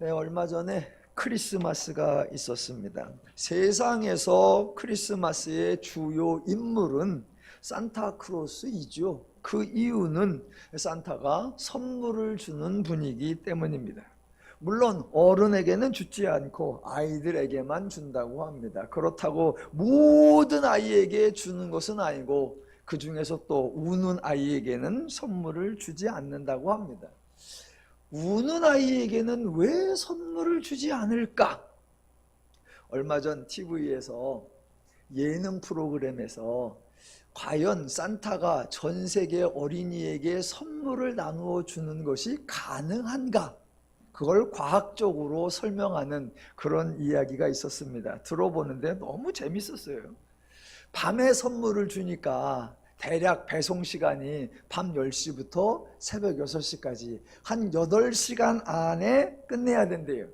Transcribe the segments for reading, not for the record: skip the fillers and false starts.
네, 얼마 전에 크리스마스가 있었습니다. 세상에서 크리스마스의 주요 인물은 산타크로스이죠. 그 이유는 산타가 선물을 주는 분이기 때문입니다. 물론 어른에게는 주지 않고 아이들에게만 준다고 합니다. 그렇다고 모든 아이에게 주는 것은 아니고 그 중에서 또 우는 아이에게는 선물을 주지 않는다고 합니다. 우는 아이에게는 왜 선물을 주지 않을까? 얼마 전 TV에서 예능 프로그램에서 과연 산타가 전 세계 어린이에게 선물을 나누어 주는 것이 가능한가? 그걸 과학적으로 설명하는 그런 이야기가 있었습니다. 들어보는데 너무 재밌었어요. 밤에 선물을 주니까 대략 배송 시간이 밤 10시부터 새벽 6시까지 한 8시간 안에 끝내야 된대요.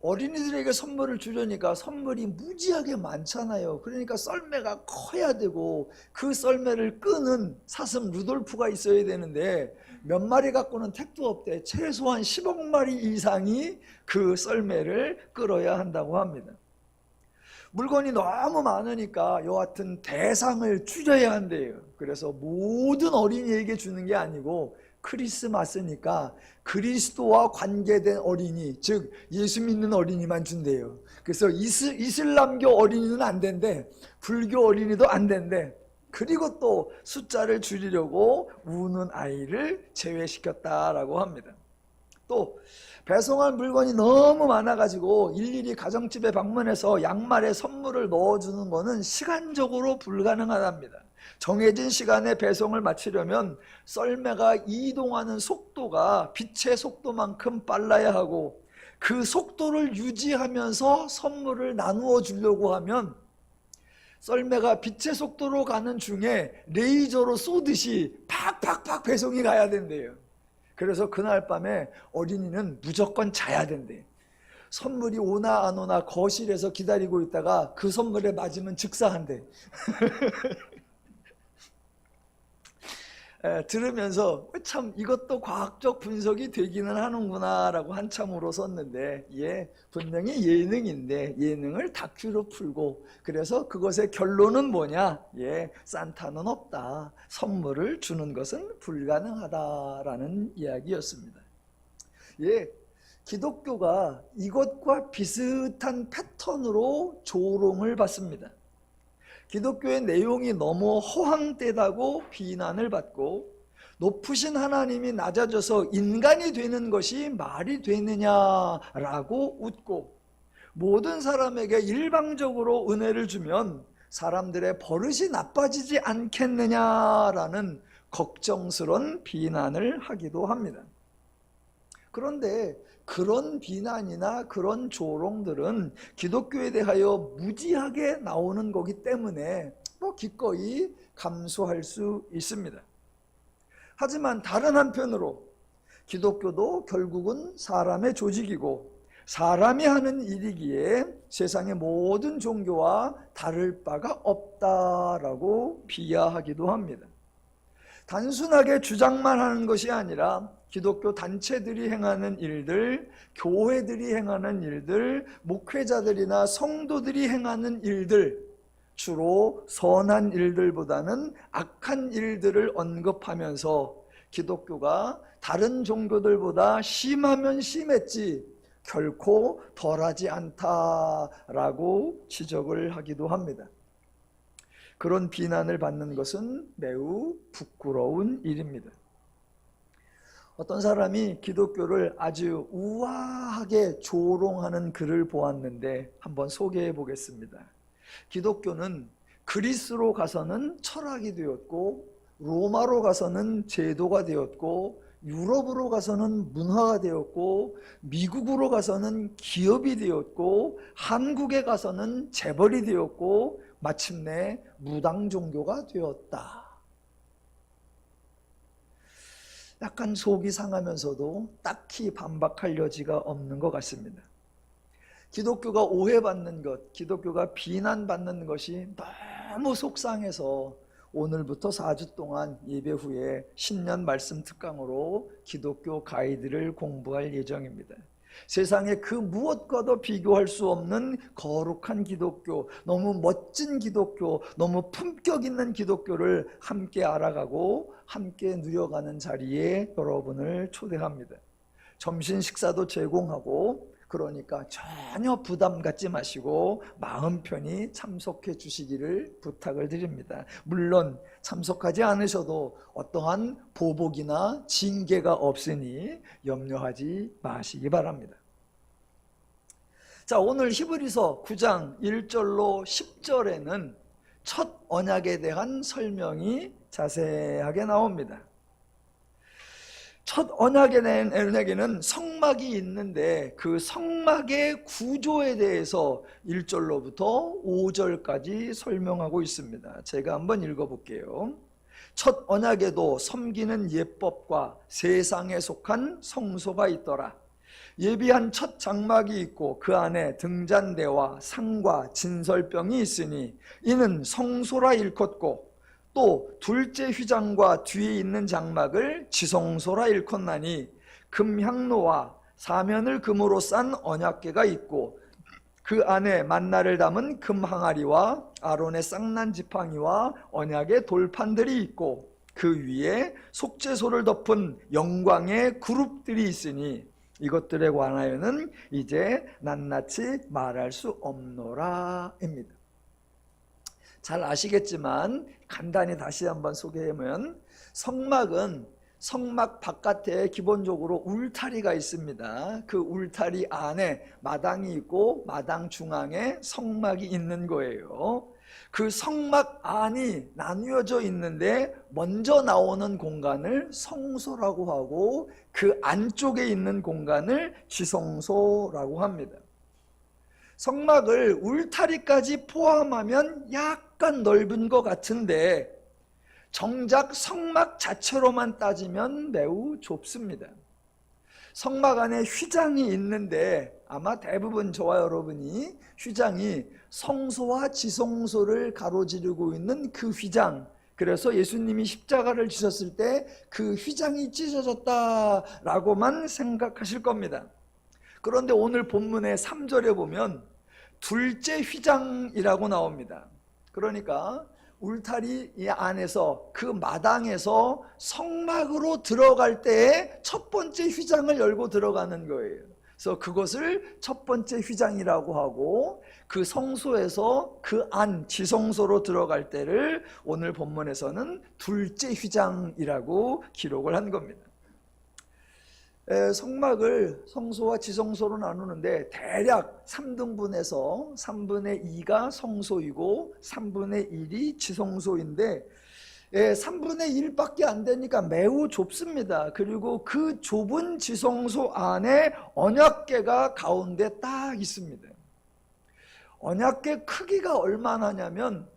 어린이들에게 선물을 주려니까 선물이 무지하게 많잖아요. 그러니까 썰매가 커야 되고 그 썰매를 끄는 사슴 루돌프가 있어야 되는데 몇 마리 갖고는 택도 없대. 최소한 10억 마리 이상이 그 썰매를 끌어야 한다고 합니다. 물건이 너무 많으니까 여하튼 대상을 줄여야 한대요. 그래서 모든 어린이에게 주는 게 아니고 크리스마스니까 그리스도와 관계된 어린이, 즉 예수 믿는 어린이만 준대요. 그래서 이슬람교 어린이는 안 된대, 불교 어린이도 안 된대. 그리고 또 숫자를 줄이려고 우는 아이를 제외시켰다라고 합니다. 또 배송할 물건이 너무 많아가지고 일일이 가정집에 방문해서 양말에 선물을 넣어주는 것은 시간적으로 불가능하답니다. 정해진 시간에 배송을 마치려면 썰매가 이동하는 속도가 빛의 속도만큼 빨라야 하고 그 속도를 유지하면서 선물을 나누어 주려고 하면 썰매가 빛의 속도로 가는 중에 레이저로 쏘듯이 팍팍팍 배송이 가야 된대요. 그래서 그날 밤에 어린이는 무조건 자야 된대. 선물이 오나 안 오나 거실에서 기다리고 있다가 그 선물에 맞으면 즉사한대. 들으면서 참 이것도 과학적 분석이 되기는 하는구나 라고 한참 울었었는데, 분명히 예능인데 예능을 다큐로 풀고, 그래서 그것의 결론은 뭐냐? 산타는 없다, 선물을 주는 것은 불가능하다라는 이야기였습니다. 기독교가 이것과 비슷한 패턴으로 조롱을 받습니다. 기독교의 내용이 너무 허황되다고 비난을 받고, 높으신 하나님이 낮아져서 인간이 되는 것이 말이 되느냐라고 웃고, 모든 사람에게 일방적으로 은혜를 주면 사람들의 버릇이 나빠지지 않겠느냐라는 걱정스런 비난을 하기도 합니다. 그런데 그런 비난이나 그런 조롱들은 기독교에 대하여 무지하게 나오는 거기 때문에 기꺼이 감수할 수 있습니다. 하지만 다른 한편으로 기독교도 결국은 사람의 조직이고 사람이 하는 일이기에 세상의 모든 종교와 다를 바가 없다라고 비하하기도 합니다. 단순하게 주장만 하는 것이 아니라 기독교 단체들이 행하는 일들, 교회들이 행하는 일들, 목회자들이나 성도들이 행하는 일들, 주로 선한 일들보다는 악한 일들을 언급하면서 기독교가 다른 종교들보다 심하면 심했지 결코 덜하지 않다라고 지적을 하기도 합니다. 그런 비난을 받는 것은 매우 부끄러운 일입니다. 어떤 사람이 기독교를 아주 우아하게 조롱하는 글을 보았는데 한번 소개해 보겠습니다. 기독교는 그리스로 가서는 철학이 되었고, 로마로 가서는 제도가 되었고, 유럽으로 가서는 문화가 되었고, 미국으로 가서는 기업이 되었고, 한국에 가서는 재벌이 되었고, 마침내 무당 종교가 되었다. 약간 속이 상하면서도 딱히 반박할 여지가 없는 것 같습니다. 기독교가 오해받는 것, 기독교가 비난받는 것이 너무 속상해서 오늘부터 4주 동안 예배 후에 신년 말씀 특강으로 기독교 가이드를 공부할 예정입니다. 세상에 그 무엇과도 비교할 수 없는 거룩한 기독교, 너무 멋진 기독교, 너무 품격 있는 기독교를 함께 알아가고 함께 누려가는 자리에 여러분을 초대합니다. 점심 식사도 제공하고, 그러니까 전혀 부담 갖지 마시고 마음 편히 참석해 주시기를 부탁을 드립니다. 물론 참석하지 않으셔도 어떠한 보복이나 징계가 없으니 염려하지 마시기 바랍니다. 자, 오늘 히브리서 9장 1절로 10절에는 첫 언약에 대한 설명이 자세하게 나옵니다. 첫 언약에 대한 언약에는 성막이 있는데 그 성막의 구조에 대해서 1절로부터 5절까지 설명하고 있습니다. 제가 한번 읽어볼게요. 첫 언약에도 섬기는 예법과 세상에 속한 성소가 있더라. 예비한 첫 장막이 있고 그 안에 등잔대와 상과 진설병이 있으니 이는 성소라 일컫고, 또 둘째 휘장과 뒤에 있는 장막을 지성소라 일컫나니 금향로와 사면을 금으로 싼 언약궤가 있고 그 안에 만나를 담은 금항아리와 아론의 쌍난 지팡이와 언약의 돌판들이 있고 그 위에 속죄소를 덮은 영광의 그룹들이 있으니 이것들에 관하여는 이제 낱낱이 말할 수 없노라 입니다. 잘 아시겠지만 간단히 다시 한번 소개하면, 성막은 성막 바깥에 기본적으로 울타리가 있습니다. 그 울타리 안에 마당이 있고 마당 중앙에 성막이 있는 거예요. 그 성막 안이 나뉘어져 있는데 먼저 나오는 공간을 성소라고 하고 그 안쪽에 있는 공간을 지성소라고 합니다. 성막을 울타리까지 포함하면 약간 넓은 것 같은데 정작 성막 자체로만 따지면 매우 좁습니다. 성막 안에 휘장이 있는데 아마 대부분 저와 여러분이 휘장이 성소와 지성소를 가로지르고 있는 그 휘장, 그래서 예수님이 십자가를 지셨을 때 그 휘장이 찢어졌다라고만 생각하실 겁니다. 그런데 오늘 본문의 3절에 보면 둘째 휘장이라고 나옵니다. 그러니까 울타리 안에서 그 마당에서 성막으로 들어갈 때에 첫 번째 휘장을 열고 들어가는 거예요. 그래서 그것을 첫 번째 휘장이라고 하고 그 성소에서 그 안 지성소로 들어갈 때를 오늘 본문에서는 둘째 휘장이라고 기록을 한 겁니다. 성막을 성소와 지성소로 나누는데 대략 3등분해서 3분의 2가 성소이고 3분의 1이 지성소인데 3분의 1밖에 안 되니까 매우 좁습니다. 그리고 그 좁은 지성소 안에 언약궤가 가운데 딱 있습니다. 언약궤 크기가 얼마나냐면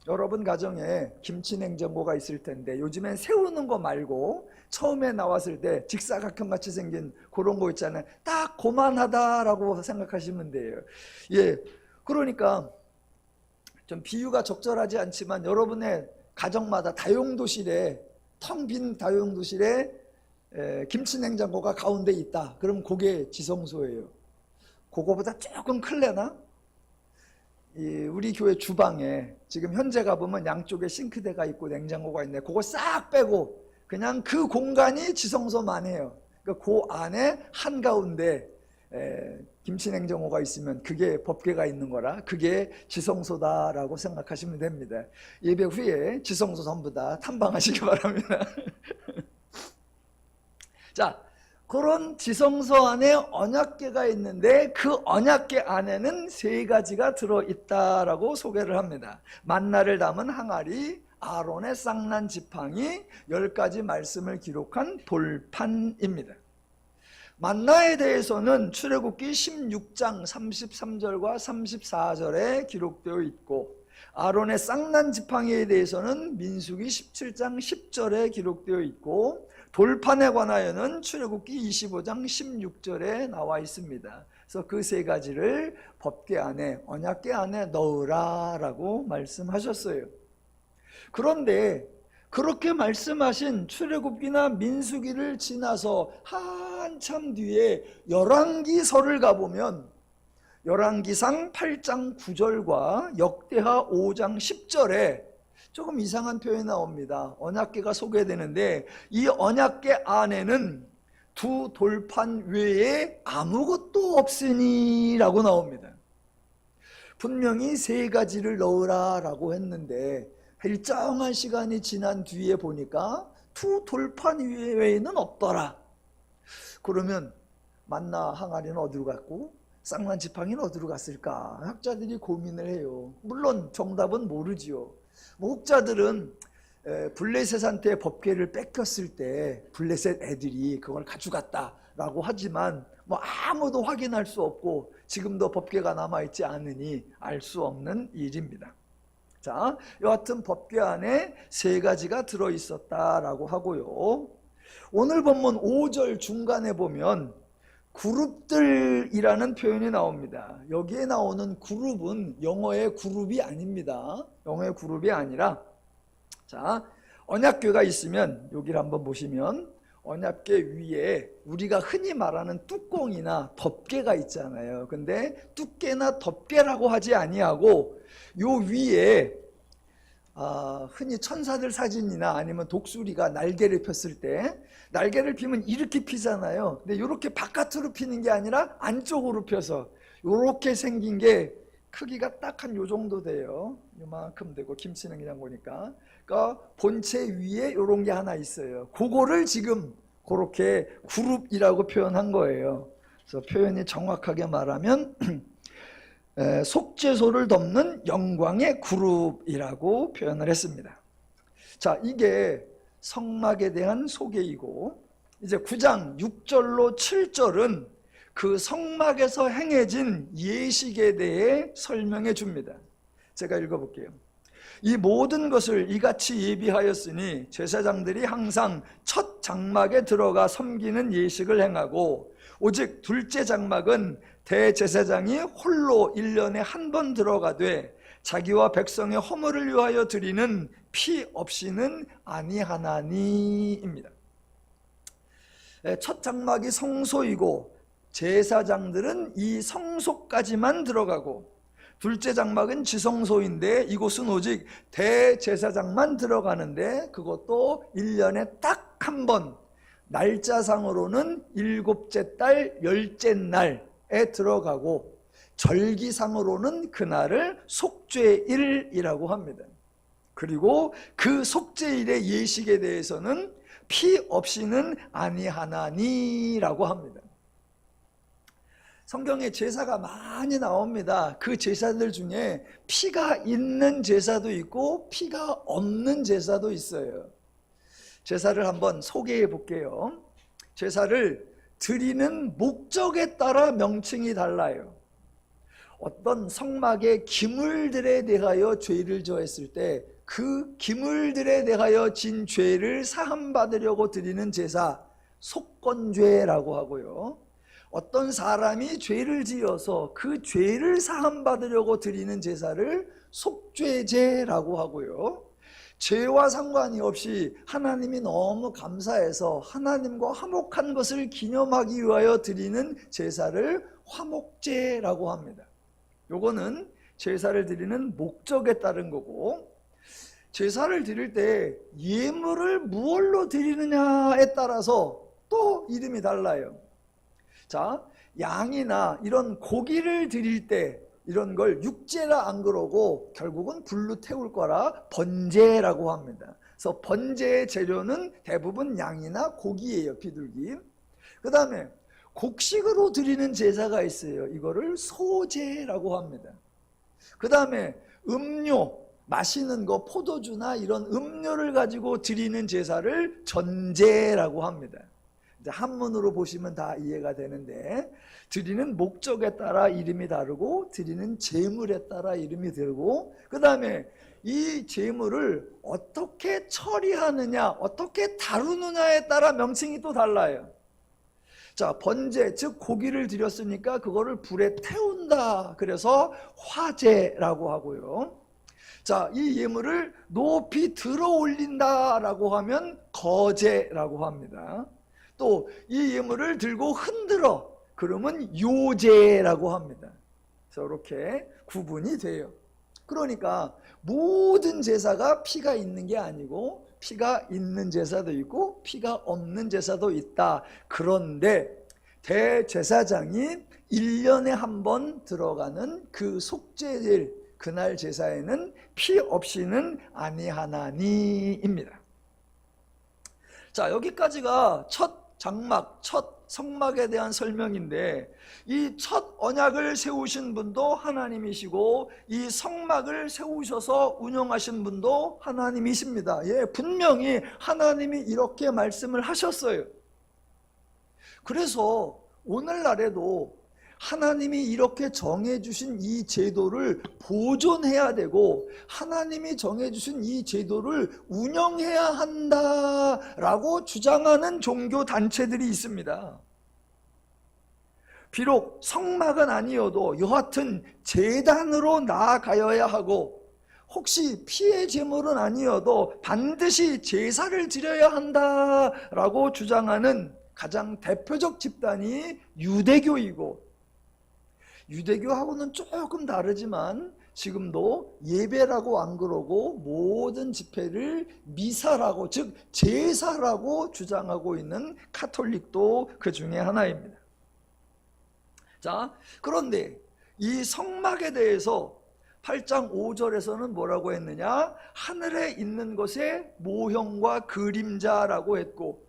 여러분 가정에 김치냉장고가 있을 텐데 요즘엔 세우는 거 말고 처음에 나왔을 때 직사각형같이 생긴 그런 거 있잖아요. 딱 고만하다라고 생각하시면 돼요. 예, 그러니까 좀 비유가 적절하지 않지만 여러분의 가정마다 다용도실에 텅 빈 다용도실에 김치냉장고가 가운데 있다. 그럼 그게 지성소예요. 그거보다 조금 클래나? 우리 교회 주방에 지금 현재 가보면 양쪽에 싱크대가 있고 냉장고가 있네. 그거 싹 빼고 그냥 그 공간이 지성소만 해요. 그러니까 그 안에 한가운데 김치냉장고가 있으면 그게 법궤가 있는 거라 그게 지성소다라고 생각하시면 됩니다. 예배 후에 지성소 전부 다 탐방하시기 바랍니다. 자, 그런 지성소 안에 언약궤가 있는데 그 언약궤 안에는 3가지가 들어있다라고 소개를 합니다. 만나를 담은 항아리, 아론의 쌍난 지팡이, 10가지 말씀을 기록한 돌판입니다. 만나에 대해서는 출애굽기 16장 33절과 34절에 기록되어 있고 아론의 쌍난 지팡이에 대해서는 민수기 17장 10절에 기록되어 있고 돌판에 관하여는 출애굽기 25장 16절에 나와 있습니다. 그래서 그 3가지를 법궤 안에 언약궤 안에 넣으라라고 말씀하셨어요. 그런데 그렇게 말씀하신 출애굽기나 민수기를 지나서 한참 뒤에 열왕기서를 가보면 열왕기상 8장 9절과 역대하 5장 10절에 조금 이상한 표현이 나옵니다. 언약궤가 소개되는데 이 언약궤 안에는 두 돌판 외에 아무것도 없으니 라고 나옵니다. 분명히 세 가지를 넣으라 라고 했는데 일정한 시간이 지난 뒤에 보니까 두 돌판 외에는 없더라. 그러면 만나 항아리는 어디로 갔고 쌍난 지팡이는 어디로 갔을까? 학자들이 고민을 해요. 물론 정답은 모르지요. 목자들은 블레셋한테 법궤를 뺏겼을 때 블레셋 애들이 그걸 가져갔다라고 하지만 아무도 확인할 수 없고 지금도 법궤가 남아있지 않으니 알 수 없는 일입니다. 자, 여하튼 법궤 안에 세 가지가 들어있었다라고 하고요. 오늘 본문 5절 중간에 보면 그룹들이라는 표현이 나옵니다. 여기에 나오는 그룹은 영어의 그룹이 아닙니다. 영어의 그룹이 아니라, 자, 언약궤가 있으면 여기를 한번 보시면 언약궤 위에 우리가 흔히 말하는 뚜껑이나 덮개가 있잖아요. 근데 뚜깨나 덮개라고 하지 아니하고 요 위에 흔히 천사들 사진이나 아니면 독수리가 날개를 폈을 때 날개를 피면 이렇게 피잖아요. 근데 이렇게 바깥으로 피는 게 아니라 안쪽으로 펴서 이렇게 생긴 게 크기가 딱 한 요 정도 돼요. 요만큼 되고 김치는 그냥 보니까. 그러니까 본체 위에 요런 게 하나 있어요. 그거를 지금 그렇게 그룹이라고 표현한 거예요. 그래서 표현이 정확하게 말하면 속죄소를 덮는 영광의 그룹이라고 표현을 했습니다. 자, 이게 성막에 대한 소개이고, 이제 9장 6절로 7절은 그 성막에서 행해진 예식에 대해 설명해 줍니다. 제가 읽어볼게요. 이 모든 것을 이같이 예비하였으니 제사장들이 항상 첫 장막에 들어가 섬기는 예식을 행하고, 오직 둘째 장막은 대제사장이 홀로 1년에 한 번 들어가되 자기와 백성의 허물을 위하여 드리는 피 없이는 아니하나니입니다. 첫 장막이 성소이고 제사장들은 이 성소까지만 들어가고, 둘째 장막은 지성소인데 이곳은 오직 대제사장만 들어가는데 그것도 1년에 딱 한 번, 날짜상으로는 7째 달 10째 날에 들어가고 절기상으로는 그날을 속죄일이라고 합니다. 그리고 그 속죄일의 예식에 대해서는 피 없이는 아니하나니라고 합니다. 성경에 제사가 많이 나옵니다. 그 제사들 중에 피가 있는 제사도 있고 피가 없는 제사도 있어요. 제사를 한번 소개해 볼게요. 제사를 드리는 목적에 따라 명칭이 달라요. 어떤 성막의 기물들에 대하여 죄를 저했을 때 그 기물들에 대하여 진 죄를 사함받으려고 드리는 제사, 속건죄라고 하고요. 어떤 사람이 죄를 지어서 그 죄를 사함받으려고 드리는 제사를 속죄제라고 하고요. 죄와 상관이 없이 하나님이 너무 감사해서 하나님과 화목한 것을 기념하기 위하여 드리는 제사를 화목제라고 합니다. 요거는 제사를 드리는 목적에 따른 거고, 제사를 드릴 때 예물을 무엇로 드리느냐에 따라서 또 이름이 달라요. 자, 양이나 이런 고기를 드릴 때 이런 걸 육제라 안 그러고 결국은 불로 태울 거라 번제라고 합니다. 그래서 번제의 재료는 대부분 양이나 고기예요, 비둘기. 그 다음에 곡식으로 드리는 제사가 있어요. 이거를 소제라고 합니다. 그 다음에 음료, 마시는 거, 포도주나 이런 음료를 가지고 드리는 제사를 전제라고 합니다. 이제 한문으로 보시면 다 이해가 되는데, 드리는 목적에 따라 이름이 다르고 드리는 제물에 따라 이름이 다르고, 그 다음에 이 제물을 어떻게 처리하느냐, 어떻게 다루느냐에 따라 명칭이 또 달라요. 자, 번제, 즉 고기를 드렸으니까 그거를 불에 태운다. 그래서 화제라고 하고요. 자, 이 예물을 높이 들어 올린다라고 하면 거제라고 합니다. 또 이 예물을 들고 흔들어 그러면 요제라고 합니다. 그래서 이렇게 구분이 돼요. 그러니까 모든 제사가 피가 있는 게 아니고 피가 있는 제사도 있고 피가 없는 제사도 있다. 그런데 대제사장이 1년에 한 번 들어가는 그 속죄일 그날 제사에는 피 없이는 아니하나니입니다. 자, 여기까지가 첫 장막, 첫 성막에 대한 설명인데, 이 첫 언약을 세우신 분도 하나님이시고 이 성막을 세우셔서 운영하신 분도 하나님이십니다. 예, 분명히 하나님이 이렇게 말씀을 하셨어요. 그래서 오늘날에도 하나님이 이렇게 정해주신 이 제도를 보존해야 되고 하나님이 정해주신 이 제도를 운영해야 한다라고 주장하는 종교단체들이 있습니다. 비록 성막은 아니어도 여하튼 제단으로 나아가야 하고 혹시 피의 제물은 아니어도 반드시 제사를 드려야 한다라고 주장하는 가장 대표적 집단이 유대교이고, 유대교하고는 조금 다르지만 지금도 예배라고 안 그러고 모든 집회를 미사라고, 즉 제사라고 주장하고 있는 카톨릭도 그 중에 하나입니다. 자, 그런데 이 성막에 대해서 8장 5절에서는 뭐라고 했느냐? 하늘에 있는 것의 모형과 그림자라고 했고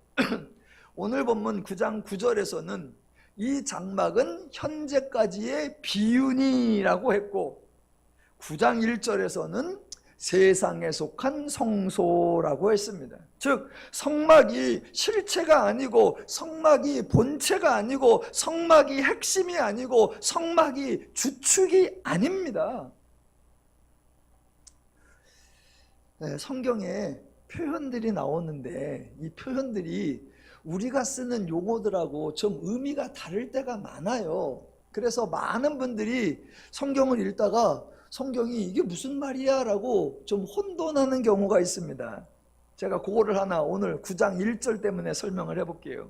오늘 본문 9장 9절에서는 이 장막은 현재까지의 비윤이라고 했고 9장 1절에서는 세상에 속한 성소라고 했습니다. 즉 성막이 실체가 아니고 성막이 본체가 아니고 성막이 핵심이 아니고 성막이 주축이 아닙니다. 네, 성경에 표현들이 나오는데 이 표현들이 우리가 쓰는 용어들하고 좀 의미가 다를 때가 많아요. 그래서 많은 분들이 성경을 읽다가 성경이 이게 무슨 말이야 라고 좀 혼돈하는 경우가 있습니다. 제가 그거를 하나 오늘 9장 1절 때문에 설명을 해볼게요.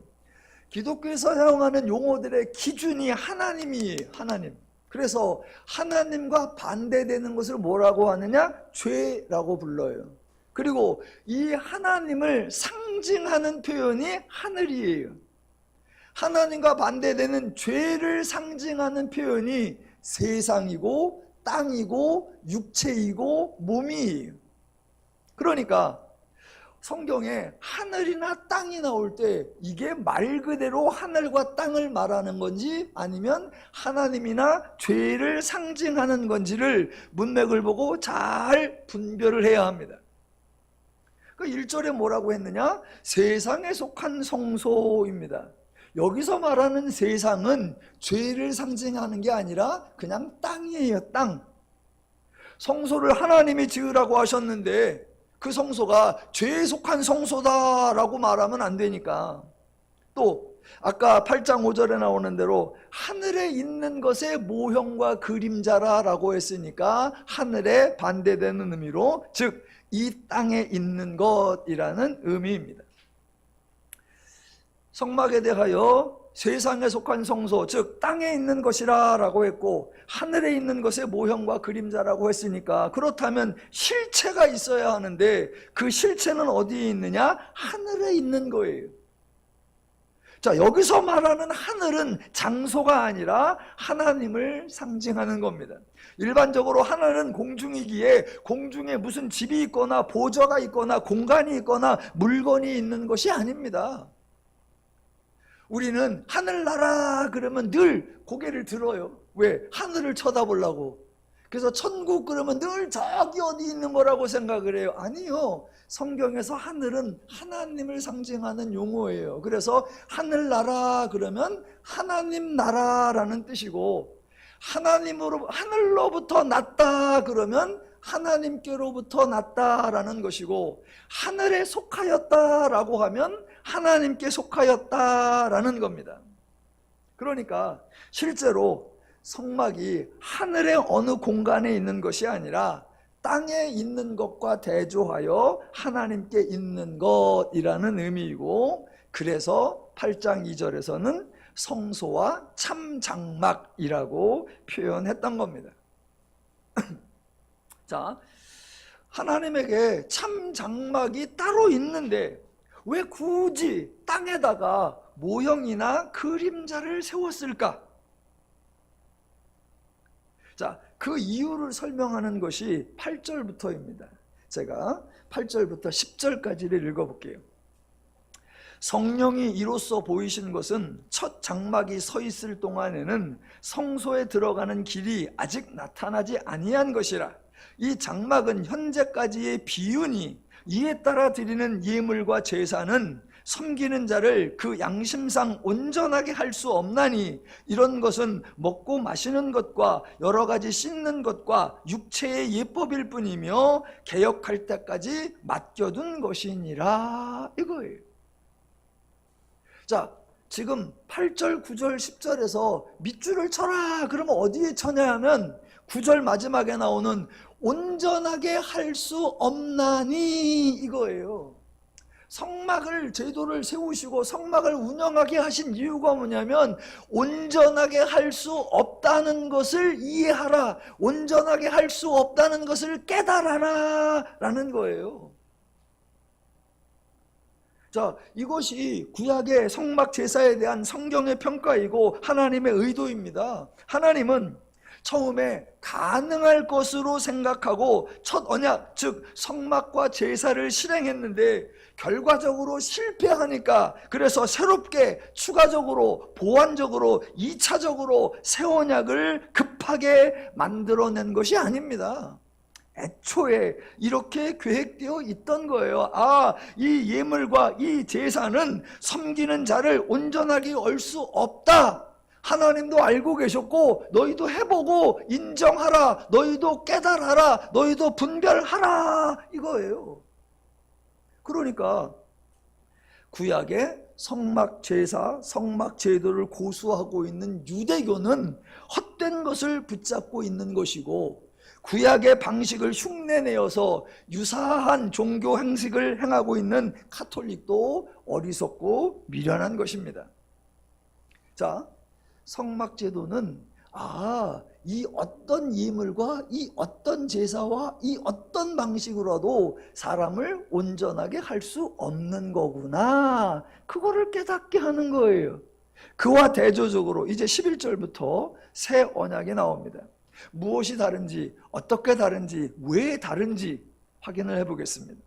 기독교에서 사용하는 용어들의 기준이 하나님이에요. 하나님. 그래서 하나님과 반대되는 것을 뭐라고 하느냐? 죄라고 불러요. 그리고 이 하나님을 상징하는 표현이 하늘이에요. 하나님과 반대되는 죄를 상징하는 표현이 세상이고 땅이고 육체이고 몸이에요. 그러니까 성경에 하늘이나 땅이 나올 때 이게 말 그대로 하늘과 땅을 말하는 건지 아니면 하나님이나 죄를 상징하는 건지를 문맥을 보고 잘 분별을 해야 합니다. 그 1절에 뭐라고 했느냐? 세상에 속한 성소입니다. 여기서 말하는 세상은 죄를 상징하는 게 아니라 그냥 땅이에요. 땅. 성소를 하나님이 지으라고 하셨는데 그 성소가 죄에 속한 성소다라고 말하면 안 되니까. 또 아까 8장 5절에 나오는 대로 하늘에 있는 것의 모형과 그림자라고 했으니까 하늘에 반대되는 의미로, 즉 이 땅에 있는 것이라는 의미입니다. 성막에 대하여 세상에 속한 성소, 즉 땅에 있는 것이라 라고 했고 하늘에 있는 것의 모형과 그림자라고 했으니까 그렇다면 실체가 있어야 하는데 그 실체는 어디에 있느냐? 하늘에 있는 거예요. 자, 여기서 말하는 하늘은 장소가 아니라 하나님을 상징하는 겁니다. 일반적으로 하늘은 공중이기에 공중에 무슨 집이 있거나 보좌가 있거나 공간이 있거나 물건이 있는 것이 아닙니다. 우리는 하늘나라 그러면 늘 고개를 들어요. 왜? 하늘을 쳐다보려고. 그래서 천국 그러면 늘 저기 어디 있는 거라고 생각을 해요. 아니요. 성경에서 하늘은 하나님을 상징하는 용어예요. 그래서 하늘나라 그러면 하나님 나라라는 뜻이고, 하늘로부터 났다 그러면 하나님께로부터 났다라는 것이고, 하늘에 속하였다라고 하면 하나님께 속하였다라는 겁니다. 그러니까 실제로 성막이 하늘의 어느 공간에 있는 것이 아니라 땅에 있는 것과 대조하여 하나님께 있는 것이라는 의미이고, 그래서 8장 2절에서는 성소와 참장막이라고 표현했던 겁니다. 자, 하나님에게 참장막이 따로 있는데 왜 굳이 땅에다가 모형이나 그림자를 세웠을까? 자, 그 이유를 설명하는 것이 8절부터입니다. 제가 8절부터 10절까지를 읽어볼게요. 성령이 이로써 보이신 것은 첫 장막이 서 있을 동안에는 성소에 들어가는 길이 아직 나타나지 아니한 것이라. 이 장막은 현재까지의 비유니 이에 따라 드리는 예물과 제사는 섬기는 자를 그 양심상 온전하게 할 수 없나니 이런 것은 먹고 마시는 것과 여러 가지 씻는 것과 육체의 예법일 뿐이며 개역할 때까지 맡겨둔 것이니라, 이거예요. 자, 지금 8절, 9절, 10절에서 밑줄을 쳐라 그러면 어디에 쳐냐 하면 9절 마지막에 나오는 온전하게 할 수 없나니 이거예요. 성막을, 제도를 세우시고 성막을 운영하게 하신 이유가 뭐냐면 온전하게 할 수 없다는 것을 이해하라, 온전하게 할 수 없다는 것을 깨달아라 라는 거예요. 자, 이것이 구약의 성막 제사에 대한 성경의 평가이고 하나님의 의도입니다. 하나님은 처음에 가능할 것으로 생각하고 첫 언약, 즉 성막과 제사를 실행했는데 결과적으로 실패하니까 그래서 새롭게 추가적으로 보완적으로 2차적으로 새 언약을 급하게 만들어낸 것이 아닙니다. 애초에 이렇게 계획되어 있던 거예요. 아, 이 예물과 이 제사는 섬기는 자를 온전하게 할 수 없다. 하나님도 알고 계셨고 너희도 해보고 인정하라, 너희도 깨달아라, 너희도 분별하라 이거예요. 그러니까 구약의 성막 제사, 성막 제도를 고수하고 있는 유대교는 헛된 것을 붙잡고 있는 것이고, 구약의 방식을 흉내내어서 유사한 종교 행식을 행하고 있는 가톨릭도 어리석고 미련한 것입니다. 자, 성막 제도는 이 어떤 예물과 이 어떤 제사와 이 어떤 방식으로도 사람을 온전하게 할 수 없는 거구나, 그거를 깨닫게 하는 거예요. 그와 대조적으로 이제 11절부터 새 언약이 나옵니다. 무엇이 다른지, 어떻게 다른지, 왜 다른지 확인을 해보겠습니다.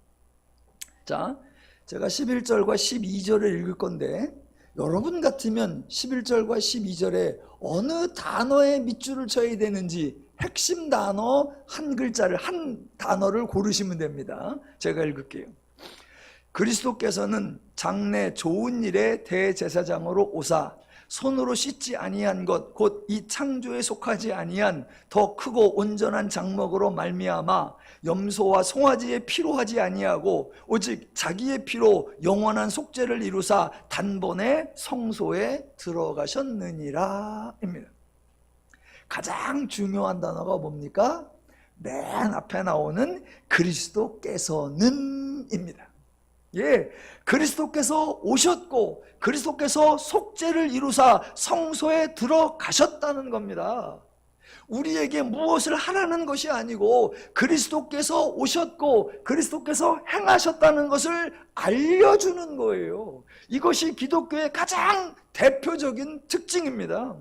자, 제가 11절과 12절을 읽을 건데 여러분 같으면 11절과 12절에 어느 단어에 밑줄을 쳐야 되는지 핵심 단어 한 글자를, 한 단어를 고르시면 됩니다. 제가 읽을게요. 그리스도께서는 장래 좋은 일의 대제사장으로 오사 손으로 씻지 아니한 것 곧 이 창조에 속하지 아니한 더 크고 온전한 장막으로 말미암아 염소와 송아지의 피로 하지 아니하고 오직 자기의 피로 영원한 속죄를 이루사 단번에 성소에 들어가셨느니라 입니다. 가장 중요한 단어가 뭡니까? 맨 앞에 나오는 그리스도께서는 입니다. 예, 그리스도께서 오셨고 그리스도께서 속죄를 이루사 성소에 들어가셨다는 겁니다. 우리에게 무엇을 하라는 것이 아니고 그리스도께서 오셨고 그리스도께서 행하셨다는 것을 알려주는 거예요. 이것이 기독교의 가장 대표적인 특징입니다.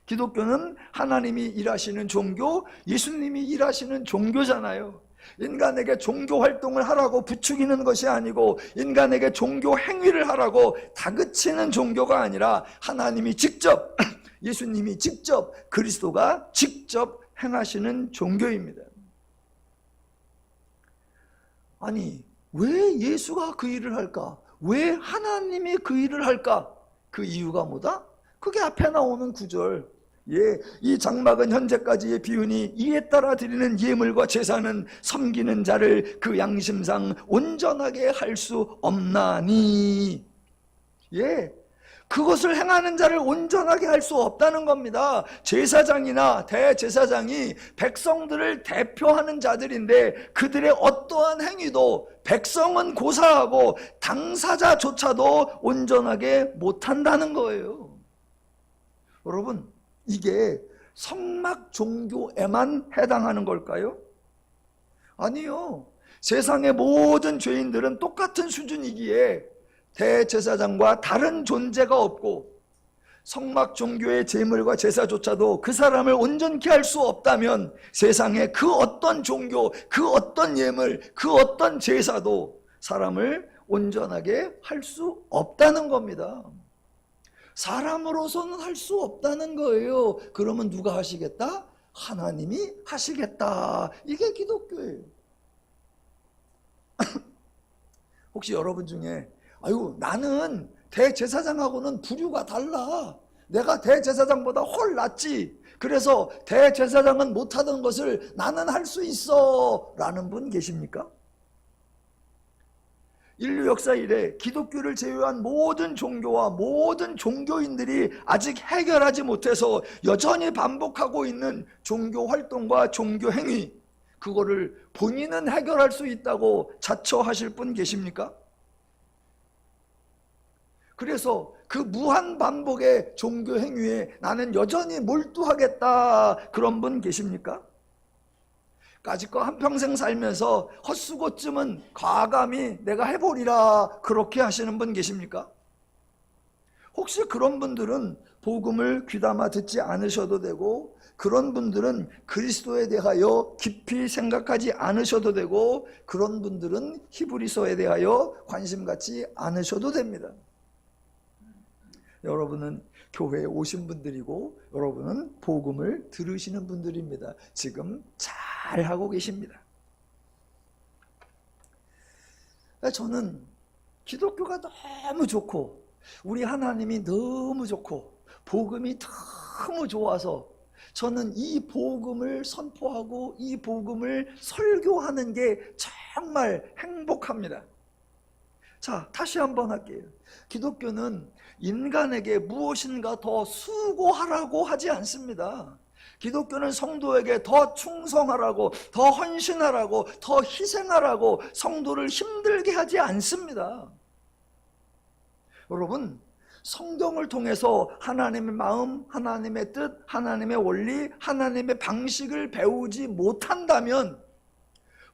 기독교는 하나님이 일하시는 종교, 예수님이 일하시는 종교잖아요. 인간에게 종교 활동을 하라고 부추기는 것이 아니고 인간에게 종교 행위를 하라고 다그치는 종교가 아니라 하나님이 직접, 예수님이 직접, 그리스도가 직접 행하시는 종교입니다. 아니, 왜 예수가 그 일을 할까? 왜 하나님이 그 일을 할까? 그 이유가 뭐다? 그게 앞에 나오는 구절. 예, 이 장막은 현재까지의 비유니 이에 따라 드리는 예물과 제사는 섬기는 자를 그 양심상 온전하게 할 수 없나니. 예, 그것을 행하는 자를 온전하게 할 수 없다는 겁니다. 제사장이나 대제사장이 백성들을 대표하는 자들인데 그들의 어떠한 행위도 백성은 고사하고 당사자조차도 온전하게 못한다는 거예요. 여러분, 이게 성막 종교에만 해당하는 걸까요? 아니요. 세상의 모든 죄인들은 똑같은 수준이기에 대제사장과 다른 존재가 없고 성막 종교의 제물과 제사조차도 그 사람을 온전케 할 수 없다면 세상의 그 어떤 종교, 그 어떤 예물, 그 어떤 제사도 사람을 온전하게 할 수 없다는 겁니다. 사람으로서는 할 수 없다는 거예요. 그러면 누가 하시겠다? 하나님이 하시겠다. 이게 기독교예요. 혹시 여러분 중에 아유, 나는 대제사장하고는 부류가 달라. 내가 대제사장보다 훨 낫지. 그래서 대제사장은 못하던 것을 나는 할 수 있어 라는 분 계십니까? 인류 역사 이래 기독교를 제외한 모든 종교와 모든 종교인들이 아직 해결하지 못해서 여전히 반복하고 있는 종교 활동과 종교 행위, 그거를 본인은 해결할 수 있다고 자처하실 분 계십니까? 그래서 그 무한 반복의 종교 행위에 나는 여전히 몰두하겠다, 그런 분 계십니까? 까짓거 한평생 살면서 헛수고쯤은 과감히 내가 해보리라, 그렇게 하시는 분 계십니까? 혹시 그런 분들은 복음을 귀담아 듣지 않으셔도 되고, 그런 분들은 그리스도에 대하여 깊이 생각하지 않으셔도 되고, 그런 분들은 히브리서에 대하여 관심 갖지 않으셔도 됩니다. 여러분은 교회에 오신 분들이고 여러분은 복음을 들으시는 분들입니다. 지금 잘 하고 계십니다. 저는 기독교가 너무 좋고 우리 하나님이 너무 좋고 복음이 너무 좋아서 저는 이 복음을 선포하고 이 복음을 설교하는 게 정말 행복합니다. 자, 다시 한번 할게요. 기독교는 인간에게 무엇인가 더 수고하라고 하지 않습니다. 기독교는 성도에게 더 충성하라고, 더 헌신하라고, 더 희생하라고 성도를 힘들게 하지 않습니다. 여러분, 성경을 통해서 하나님의 마음, 하나님의 뜻, 하나님의 원리, 하나님의 방식을 배우지 못한다면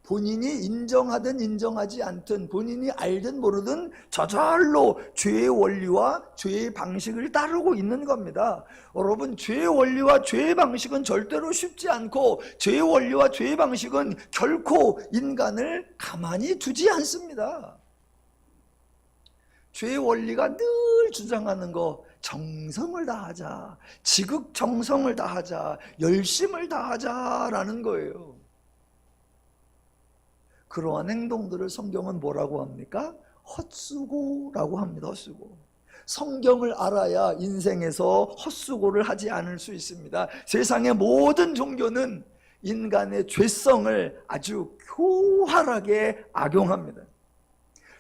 본인이 인정하든 인정하지 않든 본인이 알든 모르든 저절로 죄의 원리와 죄의 방식을 따르고 있는 겁니다. 여러분, 죄의 원리와 죄의 방식은 절대로 쉽지 않고 죄의 원리와 죄의 방식은 결코 인간을 가만히 두지 않습니다. 죄의 원리가 늘 주장하는 거, 정성을 다하자, 지극정성을 다하자, 열심을 다하자라는 거예요. 그러한 행동들을 성경은 뭐라고 합니까? 헛수고라고 합니다. 헛수고. 성경을 알아야 인생에서 헛수고를 하지 않을 수 있습니다. 세상의 모든 종교는 인간의 죄성을 아주 교활하게 악용합니다.